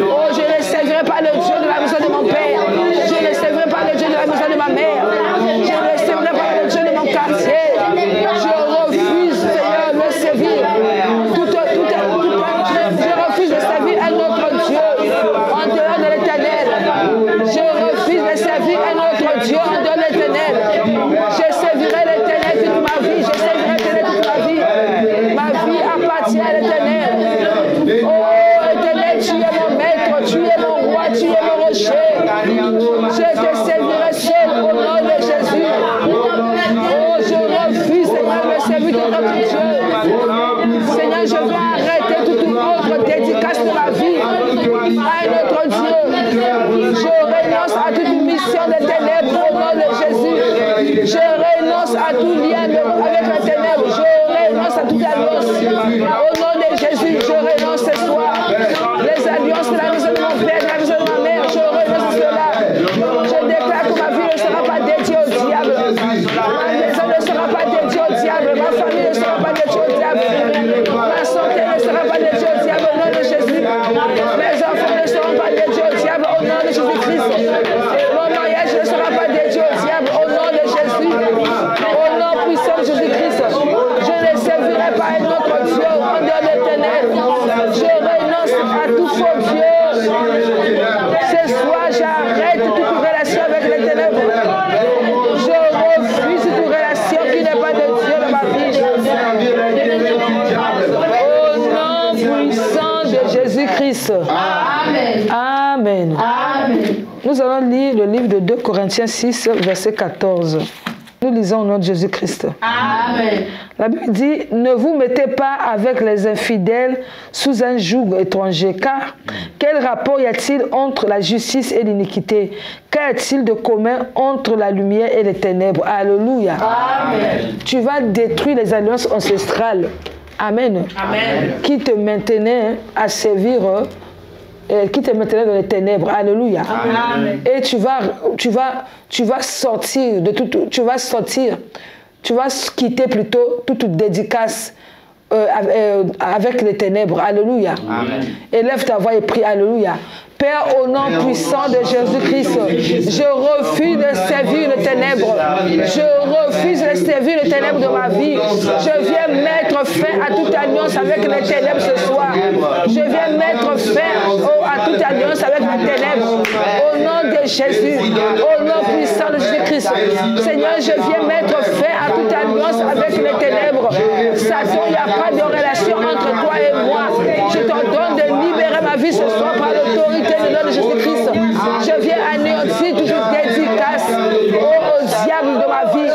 Oh, je ne servirai pas le Dieu de la maison de mon père. Je ne servirai pas le Dieu de la maison de ma mère. Je ne servirai pas le Dieu de mon quartier. Je refuse, Seigneur, de servir. Je refuse de servir un autre Dieu en dehors de l'Éternel. Je refuse de servir un autre Dieu en dehors de l'Éternel. Je servirai l'Éternel toute ma vie. Je servirai l'Éternel toute ma vie. Ma vie appartient à l'Éternel. Oh, Éternel, tu es mon maître, tu es mon roi, tu es mon rocher. Je te servirai seul au nom de Jésus. Oh, je refuse, Seigneur, de servir de notre Dieu. Seigneur, je veux arrêter toute autre dédicace de ma vie à un autre Dieu. Je renonce à toute mission des ténèbres au nom de Jésus. Je renonce à tout lien avec les ténèbres. Je renonce à toute alliance. Au nom de Jésus, je renonce ce soir. Les alliances de la maison de mon père, de la maison de ma mère, je renonce à cela. Je déclare que ma vie ne sera pas dédiée au diable. Ma maison ne sera pas dédiée au diable. Ma famille ne sera pas dédiée au diable. Ma santé ne sera pas dédiée au diable au nom de Jésus. Mes enfants ne seront pas dédiés au diable au nom de Jésus-Christ. Mon mariage ne sera pas livre de 2 Corinthiens 6, verset 14. Nous lisons au nom de Jésus-Christ. Amen. La Bible dit, ne vous mettez pas avec les infidèles sous un joug étranger, car quel rapport y a-t-il entre la justice et l'iniquité? Qu'y a-t-il de commun entre la lumière et les ténèbres? Alléluia. Amen. Tu vas détruire les alliances ancestrales. Amen. Amen. Qui te maintenaient à servir, qui te maintenaient dans les ténèbres. Alléluia. Amen. Et tu vas sortir de tout, tu vas quitter plutôt toute dédicace avec les ténèbres. Alléluia. Amen. Élève ta voix et prie. Alléluia. Père, au nom puissant de Jésus-Christ, je refuse de servir les ténèbres. Je refuse de servir les ténèbres de ma vie. Je viens mettre fin à toute alliance avec les ténèbres ce soir. Je viens mettre fin à toute alliance avec les ténèbres. Au nom de Jésus, au nom puissant de Jésus-Christ. Seigneur, je viens mettre fin à toute alliance avec les ténèbres. Satan, il n'y a pas de relation entre toi et moi. Je t'ordonne de libérer ma vie ce soir par l'autorité de nom de Jésus-Christ. Je viens anéantir toute dédicace au diable de ma vie.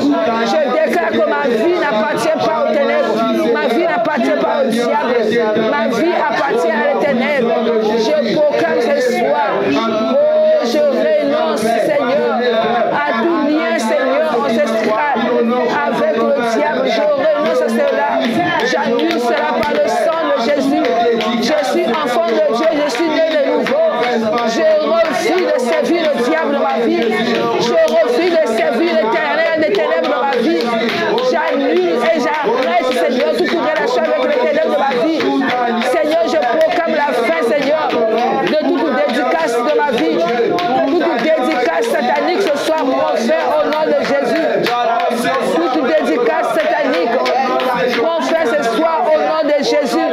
Je déclare que ma vie n'appartient pas aux ténèbres. Ma vie n'appartient pas au diable. Ma vie appartient à les ténèbres. Je proclame ce soir. Oh, je renonce, Seigneur, à tout lien, Seigneur, ancestral avec le diable. Je renonce à cela. J'annule cela par le sang de Jésus. Je suis enfant de Dieu. Je suis né de nouveau. Je refuse de servir le diable dans ma vie. Je refuse de servir l'éternel des ténèbres dans ma vie. J'annule et j'arrête, Seigneur, toute relation avec les ténèbres de ma vie. Seigneur, je proclame la fin, Seigneur, de toute dédicace de ma vie. Toute dédicace satanique ce soir, mon frère, au nom de Jésus. Toute dédicace satanique, mon frère, ce soir, au nom de Jésus.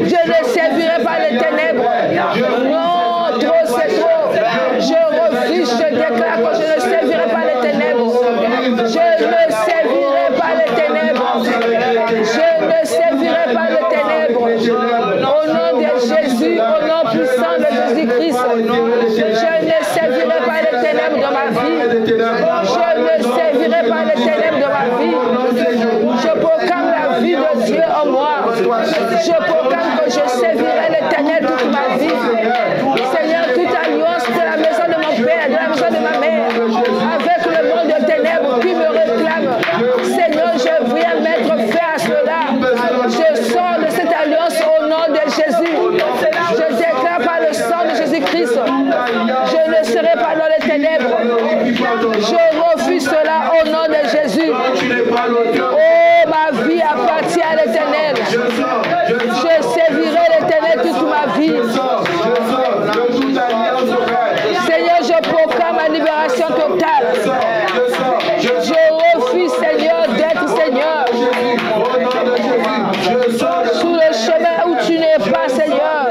Je ne servirai pas les ténèbres. Non, trop c'est trop. Je refuse, je déclare que je ne servirai pas les ténèbres. Je ne servirai pas les ténèbres. Je ne servirai pas les ténèbres. Au nom de Jésus, au nom puissant de Jésus-Christ, je ne servirai pas les ténèbres de ma vie. Je ne servirai pas les ténèbres de ma vie. Je proclame la vie de Dieu en moi. Je proclame que je servirai l'éternel toute ma vie. Seigneur, toute alliance de la maison de mon père, de la maison de ma mère, avec le monde de ténèbres qui me réclame. Seigneur, je viens mettre fin à cela. Je sors de cette alliance au nom de Jésus. Je déclare par le sang de Jésus-Christ. Je ne serai pas dans les ténèbres. Je refuse cela au nom de Jésus. Oh, ma vie appartient à l'Éternel. Je servirai l'Éternel toute ma vie. Seigneur, je proclame ma libération totale. Je refuse, Seigneur, d'être Seigneur. Sous le chemin où tu n'es pas, Seigneur.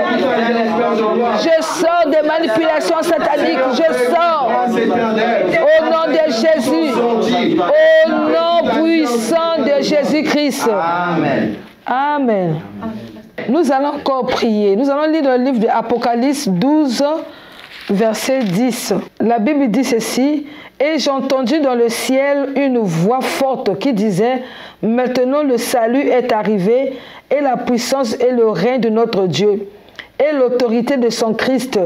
Je sors des manipulations sataniques. Je sors au nom de Jésus. Au nom puissant de Jésus-Christ. Amen. Amen. Nous allons encore prier. Nous allons lire le livre de Apocalypse 12, verset 10. La Bible dit ceci. Et j'ai entendu dans le ciel une voix forte qui disait, maintenant le salut est arrivé et la puissance et le règne de notre Dieu et l'autorité de son Christ.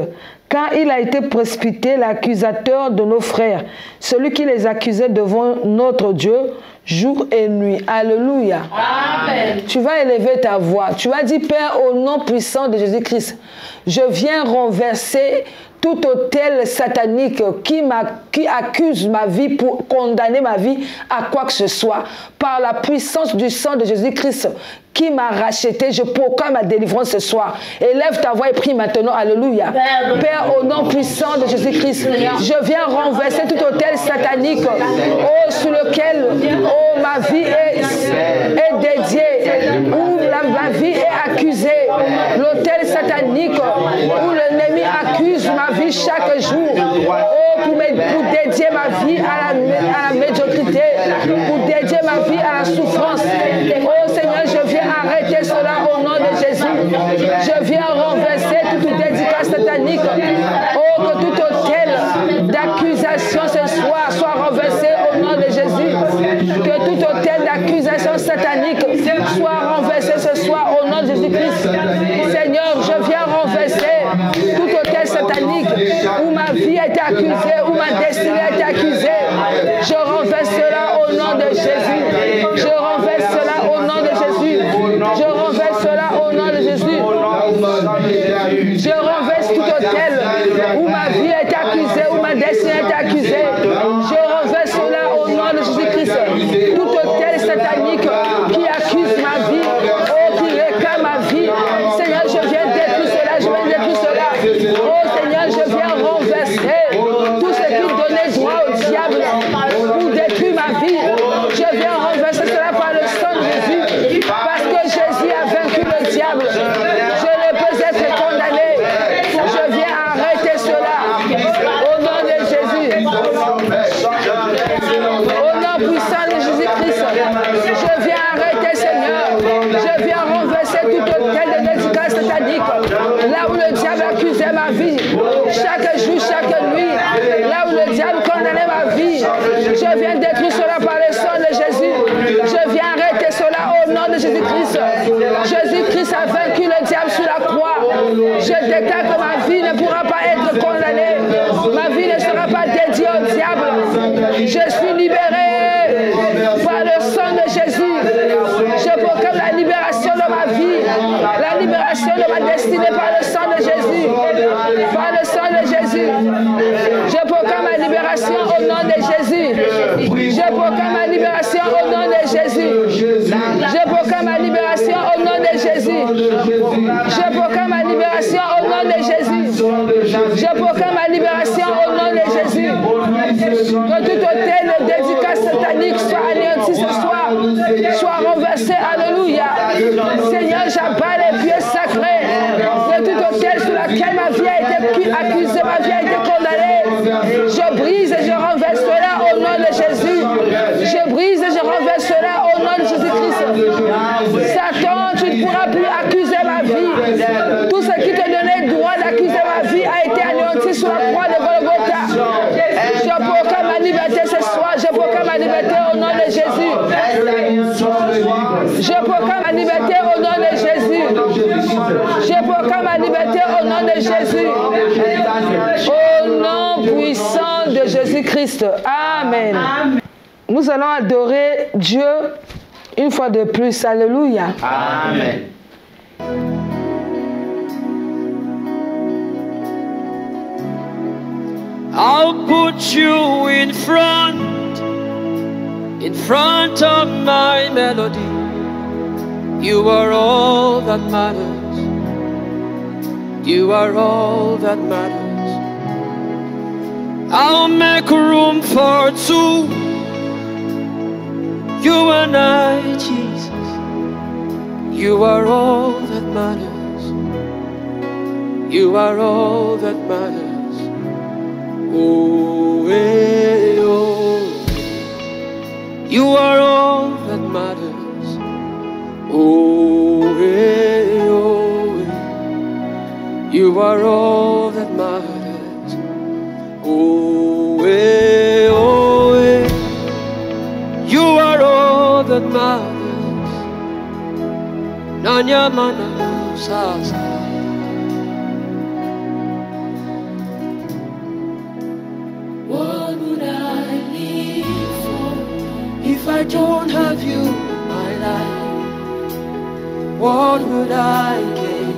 Car il a été précipité l'accusateur de nos frères, celui qui les accusait devant notre Dieu jour et nuit. Alléluia. Amen. Tu vas élever ta voix. Tu vas dire, Père, au nom puissant de Jésus-Christ, je viens renverser tout autel satanique qui accuse ma vie pour condamner ma vie à quoi que ce soit. Par la puissance du sang de Jésus-Christ qui m'a racheté, je proclame ma délivrance ce soir. Élève ta voix et prie maintenant. Alléluia. Père, au nom puissant de Jésus-Christ, je viens renverser tout autel satanique sur lequel ma vie est dédiée, où ma vie est accusée. L'autel satanique où l'ennemi accuse ma vie chaque jour. Pour dédier ma vie à la médiocrité, pour dédier ma vie à la souffrance. Oh Seigneur, je viens arrêter cela au nom de Jésus. Je viens renverser toute dédicace satanique. Oh, que tout autel accusé, où ma destinée est accusée, je renverse cela au nom de Jésus. Je renverse cela au nom de Jésus. Je renverse cela au nom de Jésus. Je renverse tout hôtel où ma vie est accusée, où ma destinée est accusée. Je renverse cela au nom de Jésus-Christ. Tout hôtel satanique qui accuse ma vie, oh, qui réclame ma vie. Seigneur, je viens détruire cela, je viens détruire cela. Oh Seigneur, je viens renverser tout ce qui donnait droit au diable pour détruire ma vie. Je viens renverser cela par le sang de Jésus. Parce que Jésus a vaincu le diable. Je ne peux être condamné. Je viens arrêter cela. Au nom de Jésus. Au nom puissant de Jésus-Christ. Je viens arrêter, Seigneur. Je viens renverser tout hôtel de dédicace satanique. Là où le diable accusait ma vie. Chaque jour, chaque nuit. Là où le diable condamnait ma vie. Je viens détruire cela par le sang de Jésus. Je viens arrêter cela au nom de Jésus-Christ. Jésus-Christ a vaincu le diable sur la croix. Je déclare que ma vie ne pourra pas être condamnée. Ma vie ne sera pas dédiée au diable. Je suis libéré par le sang de Jésus. Je proclame la libération de ma vie, la libération de ma destinée par le sang de Jésus. Par le sang de Jésus. Je proclame la libération au nom de Jésus. Je proclame la libération au nom de Jésus. Je proclame la libération au nom de Jésus. Je proclame la libération au nom de Jésus. Je proclame la libération au nom de Jésus. Que tout hôtel de dédicace satanique soit anéanti ce soir, soit renversé. Alléluia. Seigneur, j'abats les pieds sacrés de tout hôtel sur lequel ma vie a été accusée, ma vie a été condamnée. Je brise et je renverse cela au nom de Jésus. Je brise et je renverse cela au nom de Jésus-Christ. Satan, tu ne pourras plus accuser ma vie. Tout ce qui te donnait droit d'accuser ma vie a été anéanti sur la croix de Golgotha. Je proclame ma liberté ce soir. Je proclame ma liberté au nom de Jésus. Je proclame ma liberté au nom de Jésus. Je proclame ma liberté au nom de Jésus. Au nom puissant de Jésus-Christ. Amen. Nous allons adorer Dieu une fois de plus. Alléluia. Amen. I'll put you in front of my melody. You are all that matters. You are all that matters. I'll make room for two. You and I, Jesus. You are all that matters. You are all that matters. Oh, hey, oh. You are all that matters. Oh, hey, oh, hey. You are all that matters. Oh, hey, oh, hey. You are all that matters. Nanya mana sasa. What would I live for if I don't have you in my life? What would I gain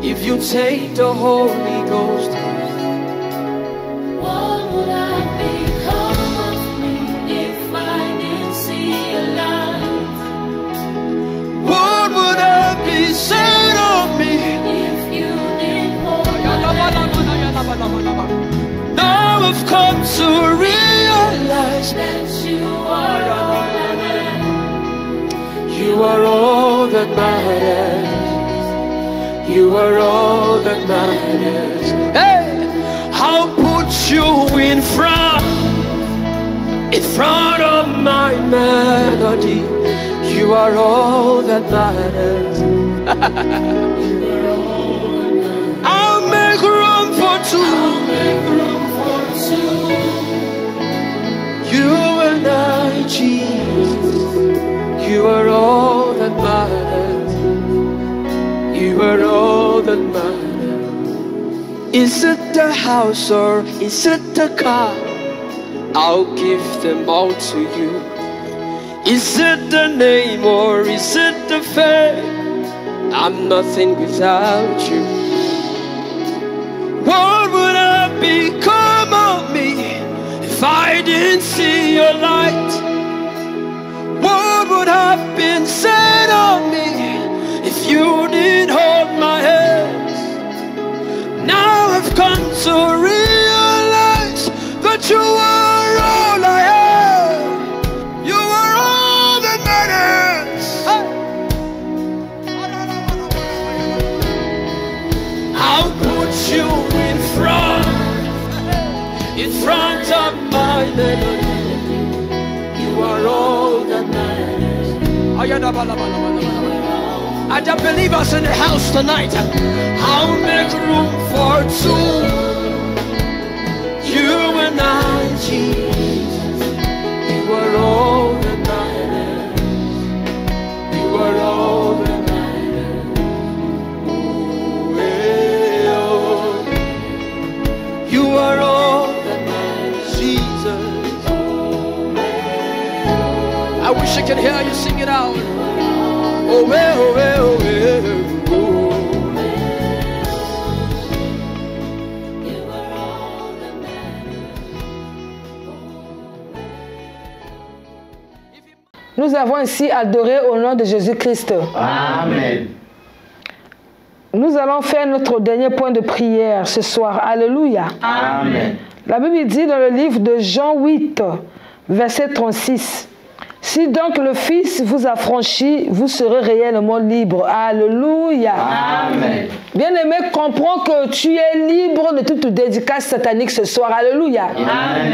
if you take the Holy Ghost? What would I become of me if I didn't see a light? What would I be said of me if you didn't hold my hand? Now I've come to realize that you are all that matters. You are all that matters. You are all that matters. Hey, I'll put you in front of my melody. You are all that matters. I'll make room for two. You and I, Jesus. You are all that matters. You are all that matters. Is it the house or is it the car? I'll give them all to you. Is it the name or is it the fame? I'm nothing without you. What would have become of me if I didn't see your light? What would have been said of me if you didn't hold my hands? Now I've come to realize that you are all I have. You are all that matters. I'll put you in front of my melody. You are all that matters. I don't believe us in the house tonight. I'll make room for two. You and I, Jesus. You are all that matters. You are all that matters. Ooh, hey, oh. You are all that matters, Jesus. I wish I could hear you sing it out. Oh, well, oh, well, oh, well, oh. Nous avons ici adoré au nom de Jésus-Christ. Amen. Nous allons faire notre dernier point de prière ce soir. Alléluia. Amen. La Bible dit dans le livre de Jean 8, verset 36. Si donc le Fils vous affranchit, vous serez réellement libre. Alléluia. Amen. Bien-aimé, comprends que tu es libre de toute dédicace satanique ce soir. Alléluia.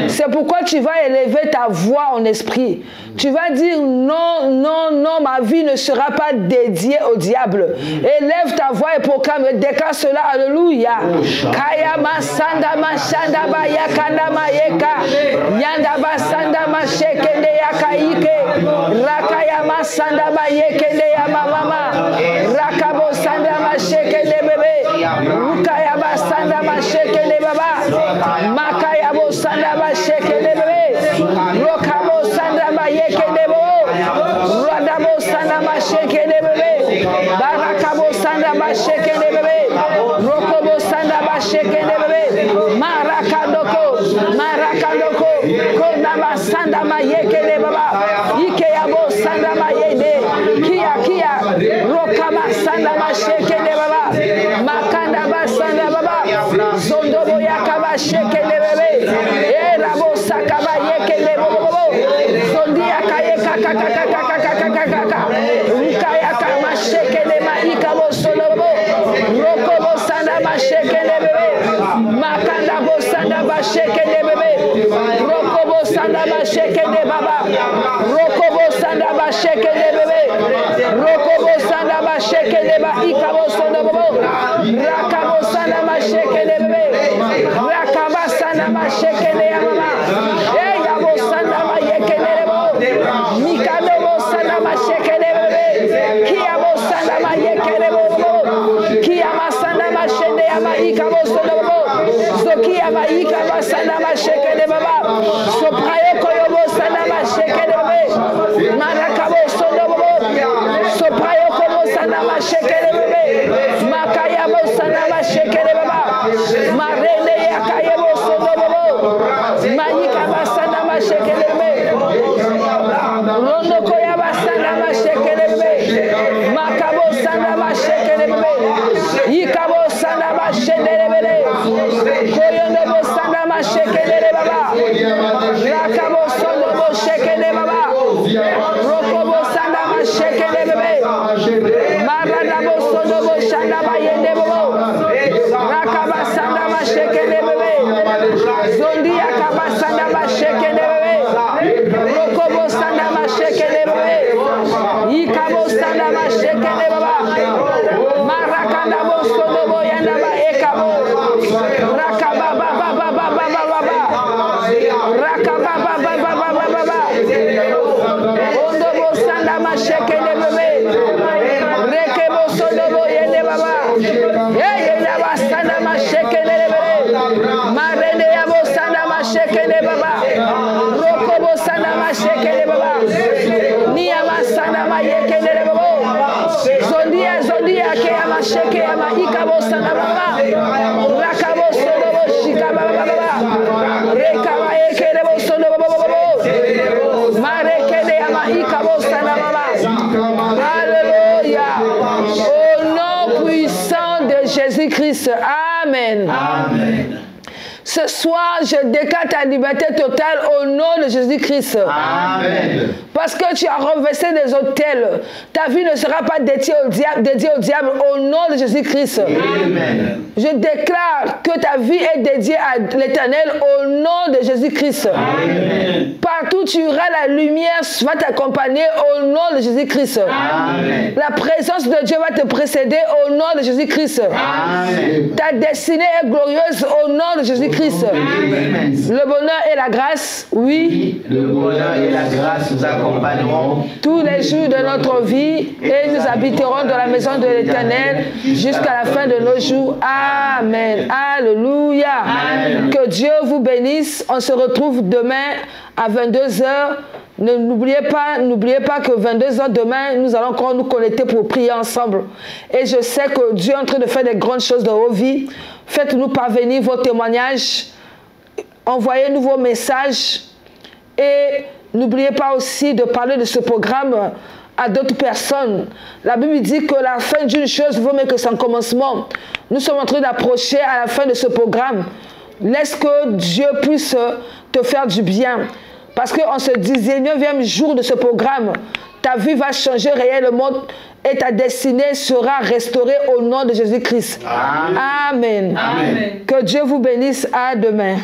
C'est pourquoi tu vas élever ta voix en esprit. Tu vas dire non, non, non, ma vie ne sera pas dédiée au diable. Élève ta voix et proclame, déclare cela. Alléluia. Kaya masanda mashanda ba yakanda mayeka. Yanda basanda mashekende yakaike. Rakaya masanda ba yekende ya mama. Rakabo sanda mashekende bebe. Rukaya basanda mashekende baba. Makaya bo sanda mashekende bebe. Rokabo sanda ba yekende bo. Radabo sanda mashekende bebe. Barakabo sanda mashekende bebe. Rokobo sanda mashekende bebe. Marakadoko. Marakadoko. Konaba sanda mayekende baba. Ikeyabo sanda mayende. Kia. Rokaba sanda mashekende baba. Makanda basanda baba. Zondobo yakaba shekende bebe. Erabo sakaba yekende bobo. Zondia kayeka kaka. Ukayaka mashekende maikabo solobo. Rokobo sanda mashekende bebe. Makanda bo sanda mashekende bebe. Rokobo sanda mashekende baba. Rokobo sanda mashekende bebe. Rokobo sanda mashekende ba ikabo solobo. Rakabo sanda mashekende bebe. Rakaba sanda mashekende ya mama. Yabo sanda mayekende bo. Mikado bo sanda mashekende bebe. Kiabo sanda mayekende bo. Kiyama sanda mashende ya maikabo solobo. Zokia maikaba sanda mashekende baba. Soprayo koyobo sanda mashekende bebe. Marakabo solobo. Soprayo kobo sanda mashekende bebe. Makayabo sanda mashekende baba. Marene yakayebo solobo. Maikaba sanda mashekende bebe. Rondo koyaba sanda mashekende bebe. Makabo sanda mashekende bebe. Ikabo sanda mashekende bebe. Koyondo bo sanda mashekende baba. Rakabo solobo shekende baba. Rokobo sanda mashekende bebe. Maradabo solobo shanda bayende bobo. Rakaba sanda mashekende bebe. Zondi akaba sanda mashekende bebe. Rokobo sanda mashekende bebe. Ikabo sanda mashekende baba. Marakanda bo solobo yanda ba ekabo. Rakaba baba baba baba baba. Rakaba baba baba baba. Ondo bo sanda mashekende bebe. Rekebo solobo yende baba. Yenda ba sanda mashekende bebe. shekele baba. Rokobo sanama shekele baba. Niyama sanama yekele baba. Zondia zondia ke ama sheke ama ikabo sanama baba. Rakabo sodobo shikaba baba. Rekaba yekele bo sodobo baba. Marekele ama ikabo sanama baba. Alléluia. Au nom puissant de Jésus-Christ. Amen. Amen. Ce soir, je déclare ta liberté totale au nom de Jésus-Christ. Amen. Parce que tu as renversé des autels. Ta vie ne sera pas dédiée au diable au nom de Jésus-Christ. Amen. Je déclare que ta vie est dédiée à l'Éternel au nom de Jésus-Christ. Amen. Partout tu iras, la lumière va t'accompagner au nom de Jésus-Christ. Amen. La présence de Dieu va te précéder au nom de Jésus-Christ. Amen. Ta destinée est glorieuse au nom de Jésus-Christ. Amen. Le bonheur et la grâce, oui, Le bonheur et la grâce nous accompagneront tous les jours de notre vie et nous habiterons dans la maison de l'Éternel jusqu'à la fin de nos jours. Amen. Alléluia. Amen. Que Dieu vous bénisse. On se retrouve demain à 22h. N'oubliez pas que 22h demain, nous allons encore nous connecter pour prier ensemble. Et je sais que Dieu est en train de faire des grandes choses dans vos vies. Faites-nous parvenir vos témoignages. Envoyez-nous vos messages. Et n'oubliez pas aussi de parler de ce programme à d'autres personnes. La Bible dit que la fin d'une chose vaut mieux que son commencement. Nous sommes en train d'approcher à la fin de ce programme. Laisse que Dieu puisse te faire du bien. Parce qu'en ce 19e jour de ce programme, ta vie va changer réellement et ta destinée sera restaurée au nom de Jésus-Christ. Amen. Amen. Que Dieu vous bénisse. À demain.